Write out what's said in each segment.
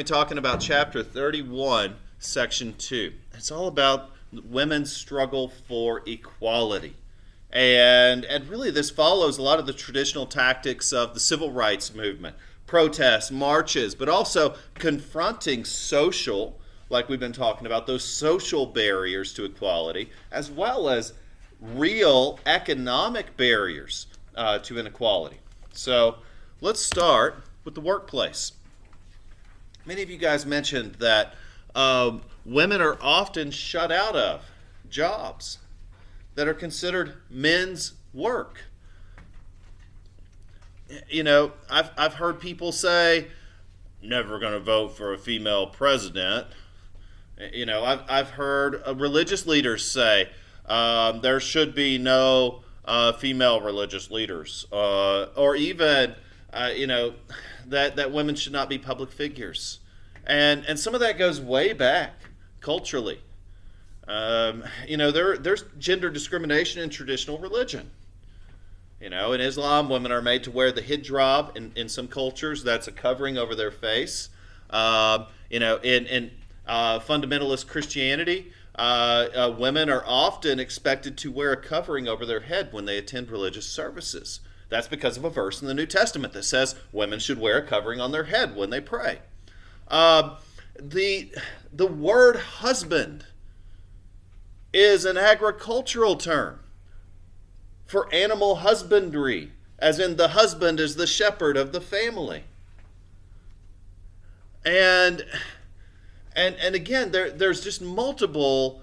be talking about chapter 31, section 2. It's all about women's struggle for equality. And really this follows a lot of the traditional tactics of the civil rights movement. Protests, marches, but also confronting social, like we've been talking about, those social barriers to equality, as well as real economic barriers to inequality. So let's start with the workplace. Many of you guys mentioned that women are often shut out of jobs that are considered men's work. You know, I've heard people say, never going to vote for a female president. You know, I've heard religious leaders say there should be no female religious leaders, or even that women should not be public figures, and some of that goes way back culturally. There's gender discrimination in traditional religion. You know, in Islam, women are made to wear the hijab. In some cultures, that's a covering over their face. In fundamentalist Christianity, women are often expected to wear a covering over their head when they attend religious services. That's because of a verse in the New Testament that says women should wear a covering on their head when they pray. The word husband is an agricultural term for animal husbandry, as in the husband is the shepherd of the family. And again, there's just multiple,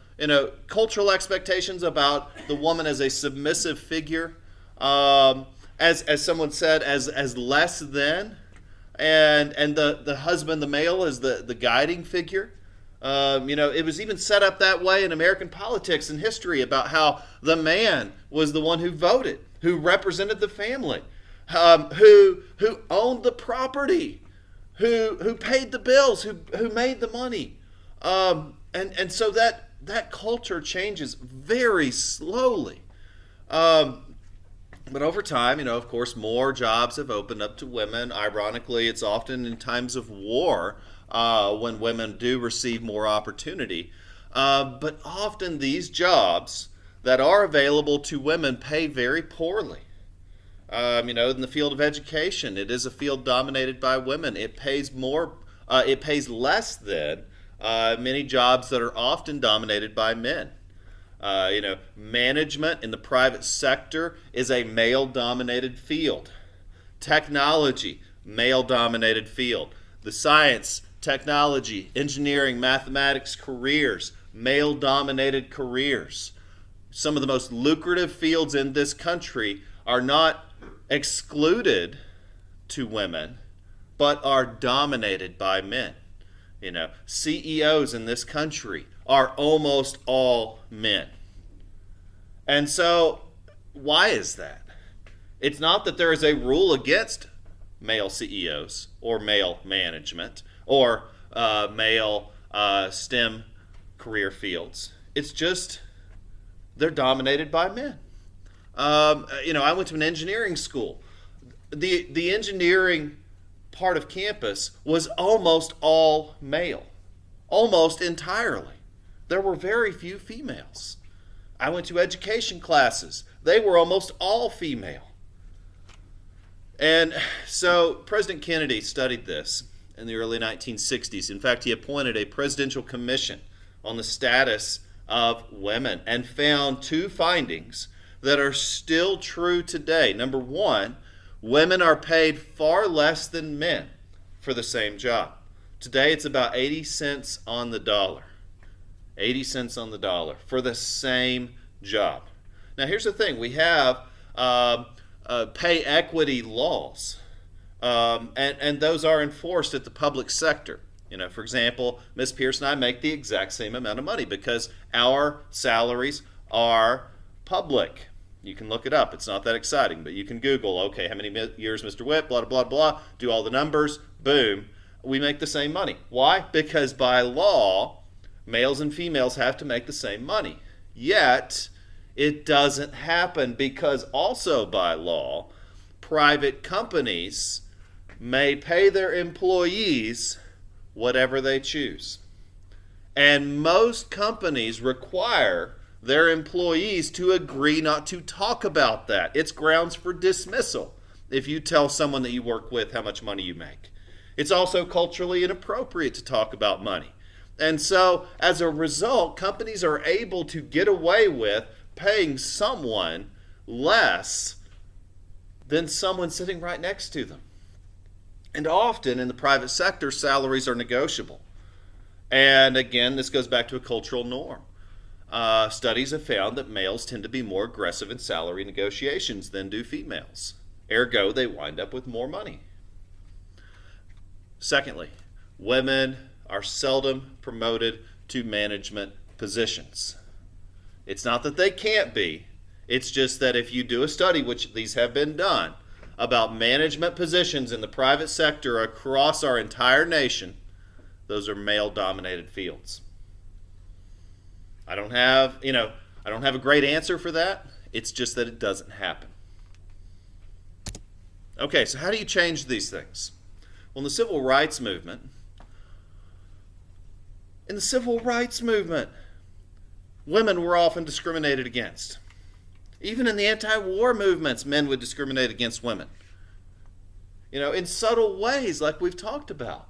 cultural expectations about the woman as a submissive figure, as someone said, as less than, and the husband, the male, is the guiding figure. It was even set up that way in American politics and history about how the man was the one who voted, who represented the family, who owned the property, who paid the bills, who made the money. And so that culture changes very slowly. But over time, of course, more jobs have opened up to women. Ironically, it's often in times of war when women do receive more opportunity. But often these jobs that are available to women pay very poorly. In the field of education, it is a field dominated by women. It pays less than many jobs that are often dominated by men. Management in the private sector is a male-dominated field. Technology, male-dominated field. The science, technology, engineering, mathematics careers, male-dominated careers. Some of the most lucrative fields in this country are not excluded to women, but are dominated by men. CEOs in this country are almost all men. And so, why is that? It's not that there is a rule against male CEOs or male management or male STEM career fields. It's just they're dominated by men. I went to an engineering school. The engineering part of campus was almost all male, almost entirely. There were very few females. I went to education classes. They were almost all female. And so President Kennedy studied this in the early 1960s. In fact, he appointed a presidential commission on the status of women and found two findings that are still true today. Number one, women are paid far less than men for the same job. Today it's about 80 cents on the dollar. 80 cents on the dollar for the same job. Now here's the thing. We have pay equity laws, and those are enforced at the public sector. For example, Ms. Pierce and I make the exact same amount of money because our salaries are public. You can look it up. It's not that exciting, but you can Google, okay, how many years Mr. Whip, blah, blah, blah, do all the numbers, boom, we make the same money. Why? Because by law, males and females have to make the same money. Yet, it doesn't happen because also by law, private companies may pay their employees whatever they choose. And most companies require their employees to agree not to talk about that. It's grounds for dismissal if you tell someone that you work with how much money you make. It's also culturally inappropriate to talk about money. And so, as a result, companies are able to get away with paying someone less than someone sitting right next to them. And often in the private sector, salaries are negotiable. And again, this goes back to a cultural norm. Studies have found that males tend to be more aggressive in salary negotiations than do females. Ergo, they wind up with more money. Secondly, women are seldom promoted to management positions. It's not that they can't be. It's just that if you do a study, which these have been done, about management positions in the private sector across our entire nation, those are male-dominated fields. I don't have a great answer for that. It's just that it doesn't happen. Okay, so how do you change these things? Well, in the civil rights movement, women were often discriminated against. Even in the anti-war movements, men would discriminate against women. In subtle ways like we've talked about.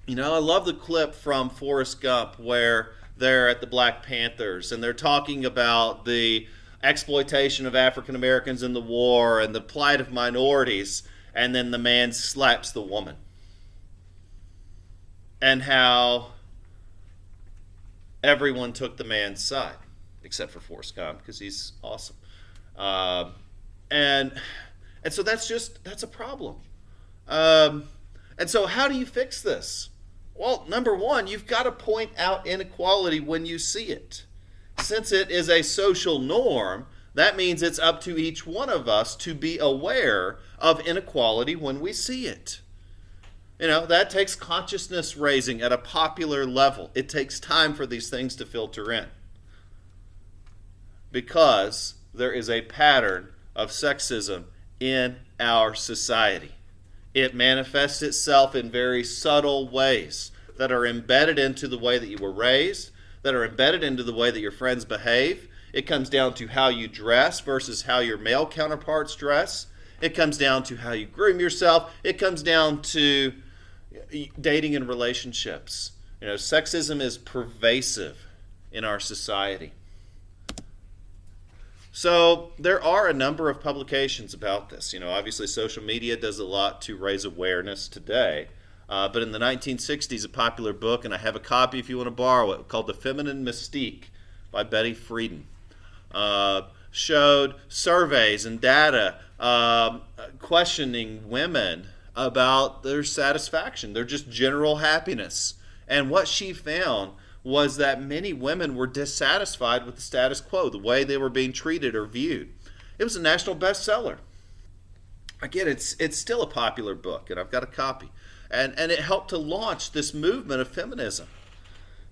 I love the clip from Forrest Gump where they're at the Black Panthers and they're talking about the exploitation of African Americans in the war and the plight of minorities, and then the man slaps the woman. And how everyone took the man's side, except for Forrest Gump, because he's awesome. And so that's a problem. And so how do you fix this? Well, number one, you've got to point out inequality when you see it. Since it is a social norm, that means it's up to each one of us to be aware of inequality when we see it. That takes consciousness raising at a popular level. It takes time for these things to filter in. Because there is a pattern of sexism in our society. It manifests itself in very subtle ways that are embedded into the way that you were raised, that are embedded into the way that your friends behave. It comes down to how you dress versus how your male counterparts dress. It comes down to how you groom yourself. It comes down to dating and relationships. Sexism is pervasive in our society. So there are a number of publications about this. Obviously social media does a lot to raise awareness today. But in the 1960s, a popular book, and I have a copy if you want to borrow it, called The Feminine Mystique by Betty Friedan, showed surveys and data questioning women about their satisfaction, their just general happiness. And what she found was that many women were dissatisfied with the status quo, the way they were being treated or viewed. It was a national bestseller. Again, it's still a popular book, and I've got a copy. And it helped to launch this movement of feminism.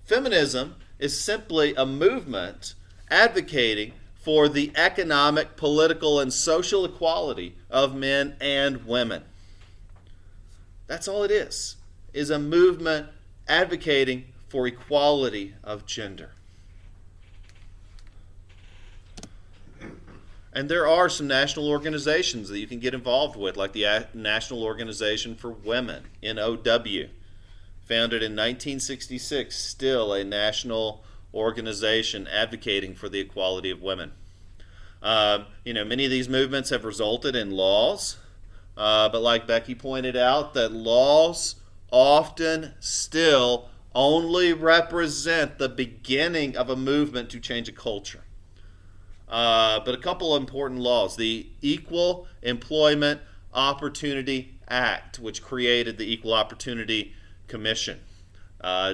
Feminism is simply a movement advocating for the economic, political, and social equality of men and women. That's all it is a movement advocating for equality of gender. And there are some national organizations that you can get involved with, like the National Organization for Women, NOW, founded in 1966, still a national organization advocating for the equality of women. Many of these movements have resulted in laws, but like Becky pointed out, that laws often still only represent the beginning of a movement to change a culture. But a couple of important laws. The Equal Employment Opportunity Act, which created the Equal Opportunity Commission,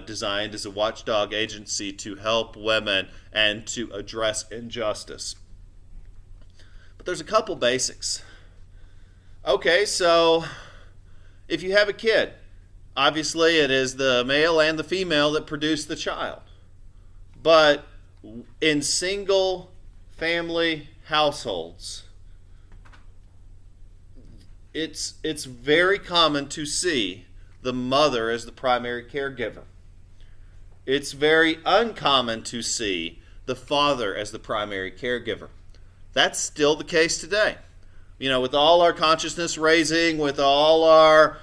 designed as a watchdog agency to help women and to address injustice. But there's a couple basics. Okay, so if you have a kid, obviously it is the male and the female that produce the child. But in single family households, it's very common to see the mother as the primary caregiver. It's very uncommon to see the father as the primary caregiver. That's still the case today. With all our consciousness raising, with all our,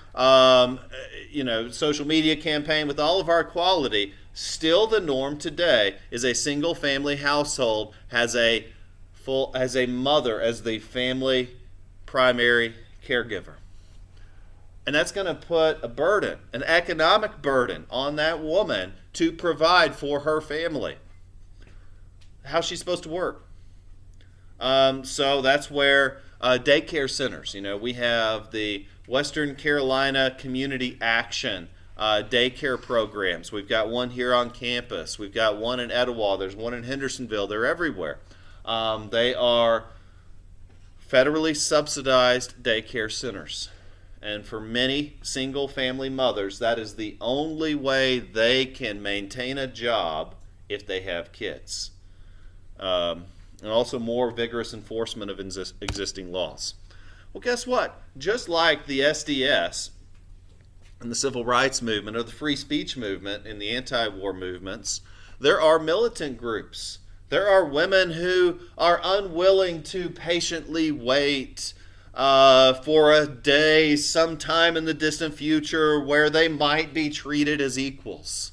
social media campaign, with all of our equality, still the norm today is a single family household has a mother as the family primary caregiver. And that's going to put a burden, an economic burden, on that woman to provide for her family. How's she supposed to work? So that's where daycare centers, we have the Western Carolina Community Action daycare programs. We've got one here on campus. We've got one in Etowah. There's one in Hendersonville. They're everywhere. They are federally subsidized daycare centers. And for many single-family mothers, that is the only way they can maintain a job if they have kids. And also more vigorous enforcement of existing laws. Well, guess what? Just like the SDS and the civil rights movement or the free speech movement and the anti-war movements, there are militant groups. There are women who are unwilling to patiently wait for a day sometime in the distant future where they might be treated as equals.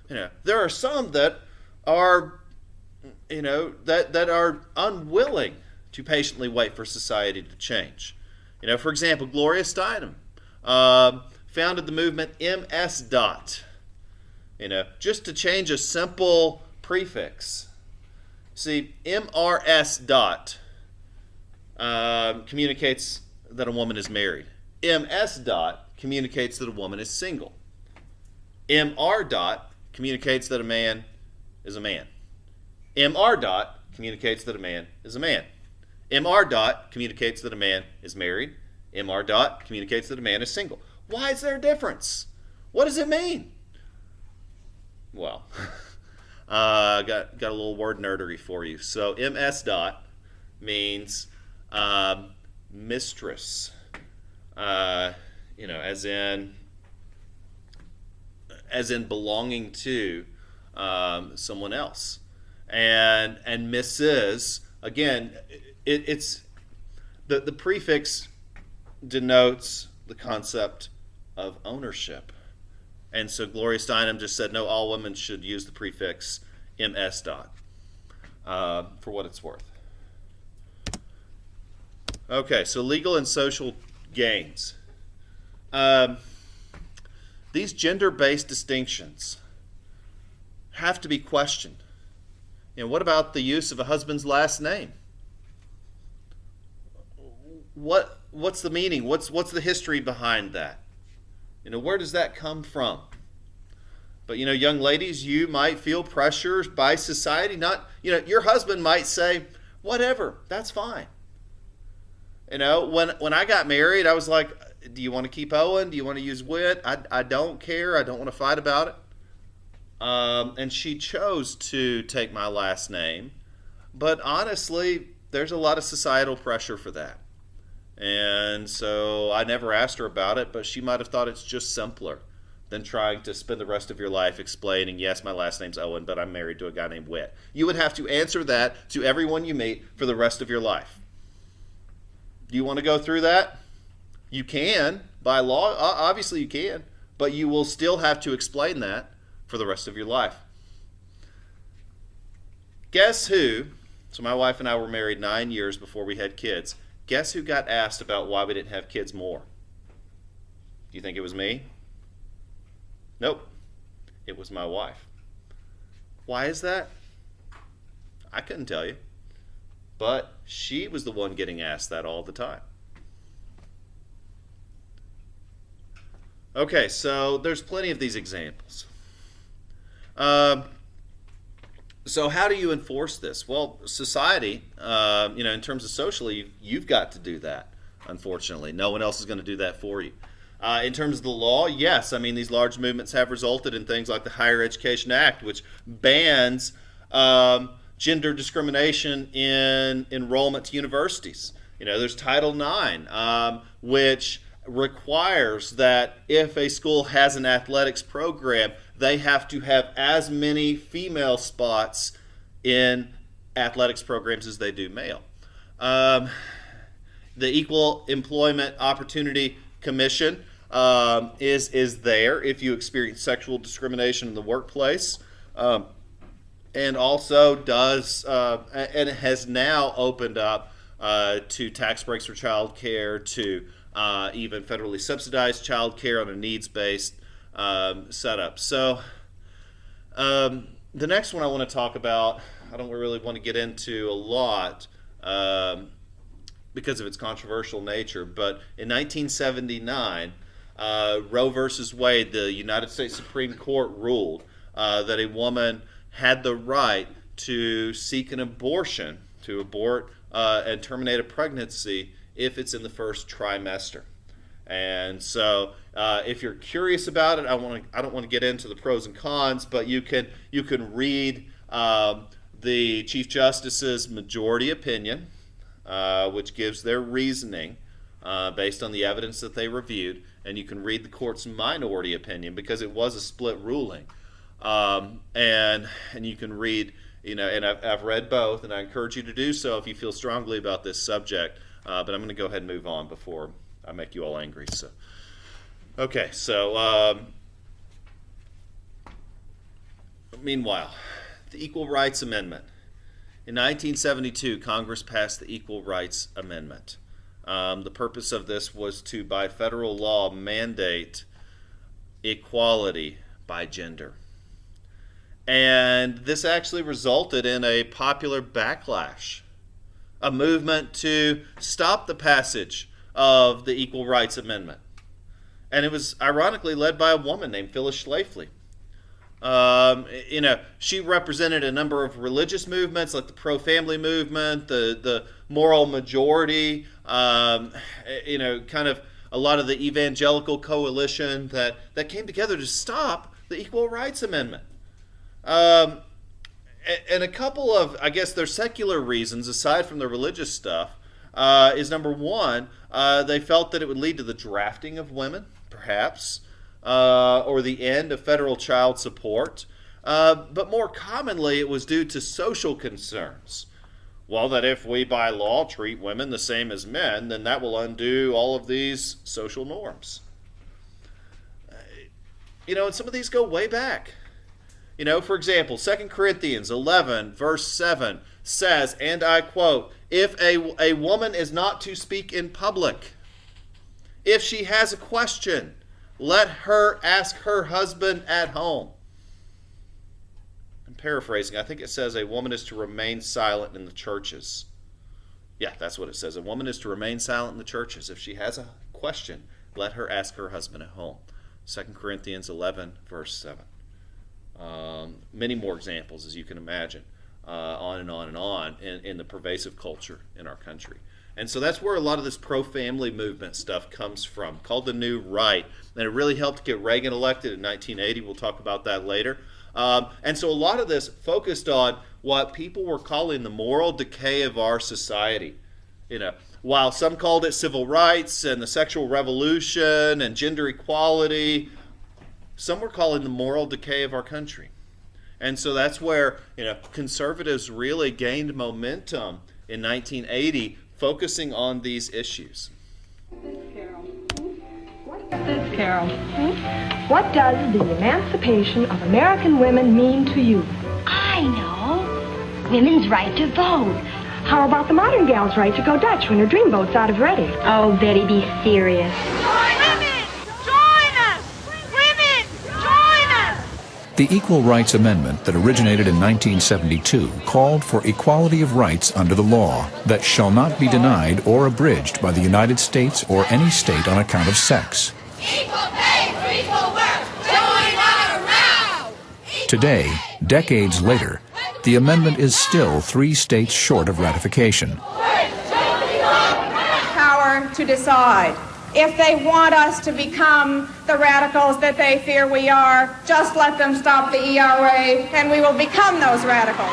There are some that are that are unwilling to patiently wait for society to change. For example, Gloria Steinem founded the movement MS. Just to change a simple prefix. See, MRS. Communicates that a woman is married. MS. Communicates that a woman is single. MR. Communicates that a man is a man. MR. Communicates that a man is a man. MR. Communicates that a man is married. MR. Communicates that a man is single. Why is there a difference? What does it mean? Well, got a little word nerdery for you. So MS. Means mistress, as in belonging to someone else. And Mrs., again, it's the prefix denotes the concept of ownership. And so Gloria Steinem just said, no, all women should use the prefix MS. For what it's worth. Okay, so legal and social gains. These gender-based distinctions have to be questioned. What about the use of a husband's last name? What's the meaning? What's the history behind that? Where does that come from? But young ladies, you might feel pressures by society. Your husband might say, whatever, that's fine. When I got married, I was like, do you want to keep Owen? Do you want to use Whit? I don't care. I don't want to fight about it. And she chose to take my last name. But honestly, there's a lot of societal pressure for that. And so I never asked her about it, but she might have thought it's just simpler than trying to spend the rest of your life explaining, yes, my last name's Owen, but I'm married to a guy named Whit. You would have to answer that to everyone you meet for the rest of your life. Do you want to go through that? You can. By law, obviously you can. But you will still have to explain that for the rest of your life. Guess who? So my wife and I were married 9 years before we had kids. Guess who got asked about why we didn't have kids more? Do you think it was me? Nope. It was my wife. Why is that? I couldn't tell you. But she was the one getting asked that all the time. Okay, so there's plenty of these examples. So how do you enforce this? Well, society, in terms of socially, you've got to do that, unfortunately. No one else is going to do that for you. In terms of the law, yes, these large movements have resulted in things like the Higher Education Act, which bans gender discrimination in enrollment to universities. There's Title IX, which requires that if a school has an athletics program, they have to have as many female spots in athletics programs as they do male. The Equal Employment Opportunity Commission is there if you experience sexual discrimination in the workplace, and also does and has now opened up to tax breaks for child care, to even federally subsidized child care on a needs-based setup. So the next one I want to talk about, I don't really want to get into a lot because of its controversial nature, but in 1979, Roe versus Wade, the United States Supreme Court ruled that a woman had the right to seek an abortion, to abort and terminate a pregnancy if it's in the first trimester. And so if you're curious about it, I don't want to get into the pros and cons, but you can read the Chief Justice's majority opinion, which gives their reasoning based on the evidence that they reviewed, and you can read the court's minority opinion because it was a split ruling, and you can read, and I've read both, and I encourage you to do so if you feel strongly about this subject. But I'm going to go ahead and move on before I make you all angry. So, okay. So, meanwhile, the Equal Rights Amendment. In 1972, Congress passed the Equal Rights Amendment. The purpose of this was to, by federal law, mandate equality by gender. And this actually resulted in a popular backlash, a movement to stop the passage of the Equal Rights Amendment. And it was ironically led by a woman named Phyllis Schlafly. She represented a number of religious movements like the pro-family movement, the moral majority, kind of a lot of the evangelical coalition that came together to stop the Equal Rights Amendment. And a couple of, I guess, their secular reasons, aside from the religious stuff, is number one, they felt that it would lead to the drafting of women, perhaps, or the end of federal child support. But more commonly, it was due to social concerns. Well, that if we by law treat women the same as men, then that will undo all of these social norms. And some of these go way back. For example, 2 Corinthians 11, verse 7 says, and I quote, if a woman is not to speak in public, if she has a question, let her ask her husband at home. I'm paraphrasing. I think it says a woman is to remain silent in the churches. Yeah, that's what it says. A woman is to remain silent in the churches. If she has a question, let her ask her husband at home. 2 Corinthians 11, verse 7. Many more examples, as you can imagine, on and on and on in the pervasive culture in our country. And so that's where a lot of this pro-family movement stuff comes from, called the New Right. And it really helped get Reagan elected in 1980. We'll talk about that later. And so a lot of this focused on what people were calling the moral decay of our society. While some called it civil rights and the sexual revolution and gender equality, some were calling the moral decay of our country. And so that's where conservatives really gained momentum in 1980, focusing on these issues. Carol, what does the emancipation of American women mean to you? I know. Women's right to vote. How about the modern gal's right to go Dutch when her dreamboat's out of ready? Oh, Betty, be serious. The Equal Rights Amendment that originated in 1972 called for equality of rights under the law that shall not be denied or abridged by the United States or any state on account of sex. Equal pay for equal work. Join our row. Today, decades later, the amendment is still 3 states short of ratification. Power to decide. If they want us to become the radicals that they fear we are, just let them stop the ERA and we will become those radicals.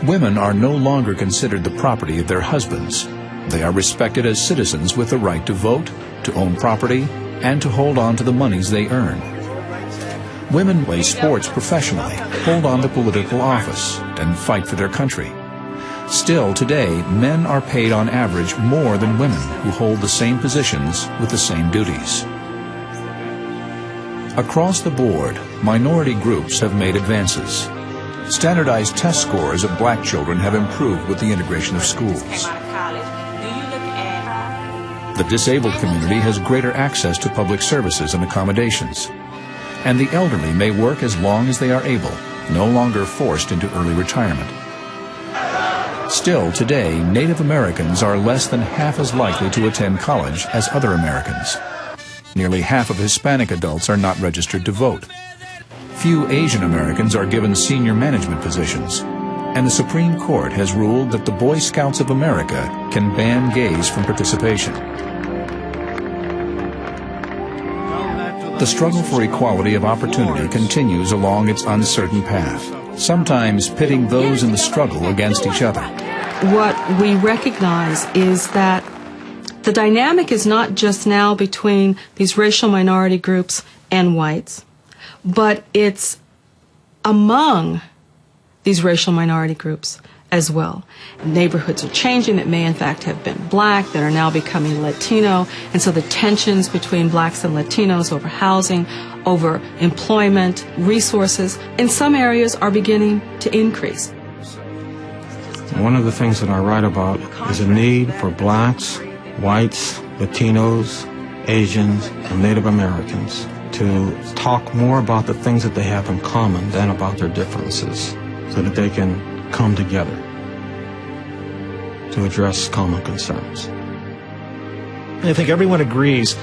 Women are no longer considered the property of their husbands. They are respected as citizens with the right to vote, to own property, and to hold on to the monies they earn. Women play sports professionally, hold on to political office, and fight for their country. Still, today, men are paid on average more than women who hold the same positions with the same duties. Across the board, minority groups have made advances. Standardized test scores of black children have improved with the integration of schools. The disabled community has greater access to public services and accommodations. And the elderly may work as long as they are able, no longer forced into early retirement. Still, today, Native Americans are less than half as likely to attend college as other Americans. Nearly half of Hispanic adults are not registered to vote. Few Asian Americans are given senior management positions. And the Supreme Court has ruled that the Boy Scouts of America can ban gays from participation. The struggle for equality of opportunity continues along its uncertain path, sometimes pitting those in the struggle against each other. What we recognize is that the dynamic is not just now between these racial minority groups and whites, but it's among these racial minority groups as well. Neighborhoods are changing that may in fact have been black, that are now becoming Latino, and so the tensions between blacks and Latinos over housing, over employment, resources, in some areas are beginning to increase. One of the things that I write about is a need for blacks, whites, Latinos, Asians, and Native Americans to talk more about the things that they have in common than about their differences, so that they can come together to address common concerns. I think everyone agrees,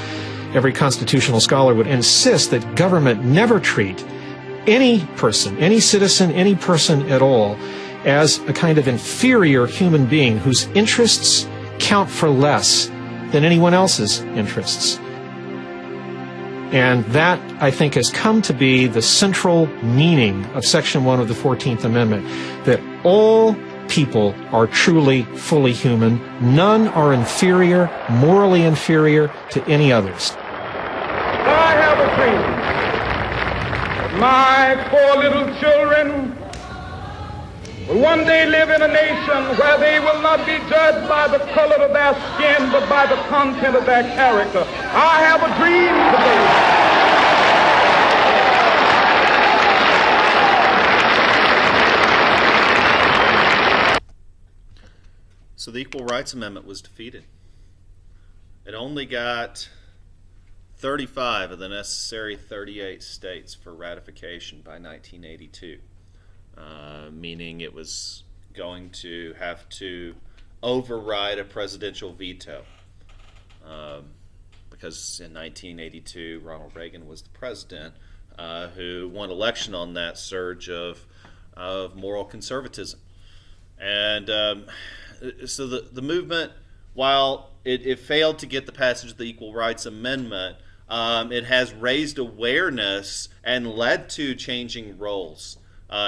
every constitutional scholar would insist that government never treat any person, any citizen, any person at all as a kind of inferior human being whose interests count for less than anyone else's interests. And that, I think, has come to be the central meaning of Section 1 of the 14th Amendment, that all people are truly fully human. None are inferior, morally inferior to any others. I have a dream that my 4 little children will one day live in a nation where they will not be judged by the color of their skin, but by the content of their character. I have a dream today. So the Equal Rights Amendment was defeated. It only got 35 of the necessary 38 states for ratification by 1982. Meaning it was going to have to override a presidential veto. Because in 1982, Ronald Reagan was the president who won election on that surge of moral conservatism. And so the movement, while it failed to get the passage of the Equal Rights Amendment, it has raised awareness and led to changing roles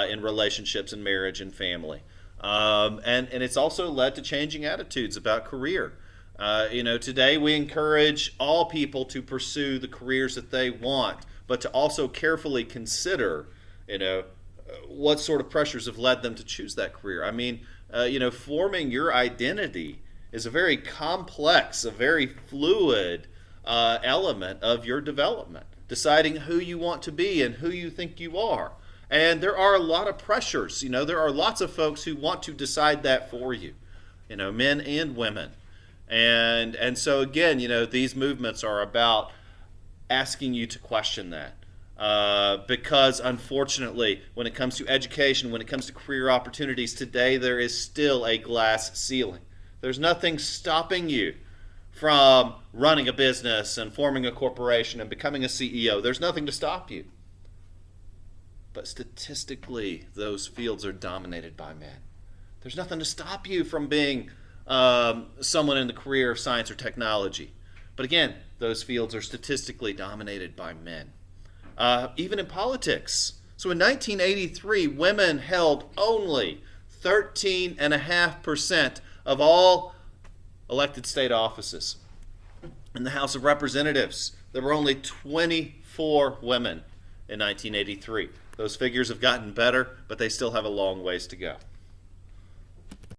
in relationships and marriage and family. And it's also led to changing attitudes about career. Today we encourage all people to pursue the careers that they want, but to also carefully consider, what sort of pressures have led them to choose that career. I mean, forming your identity is a very complex, a very fluid element of your development, deciding who you want to be and who you think you are. And there are a lot of pressures. There are lots of folks who want to decide that for you, men and women. And so again, these movements are about asking you to question that. Because unfortunately, when it comes to education, when it comes to career opportunities, today there is still a glass ceiling. There's nothing stopping you from running a business and forming a corporation and becoming a CEO. There's nothing to stop you. But statistically, those fields are dominated by men. There's nothing to stop you from being someone in the career of science or technology. But again, those fields are statistically dominated by men. Even in politics. So in 1983, women held only 13.5% of all elected state offices. In the House of Representatives, there were only 24 women in 1983. Those figures have gotten better, but they still have a long ways to go.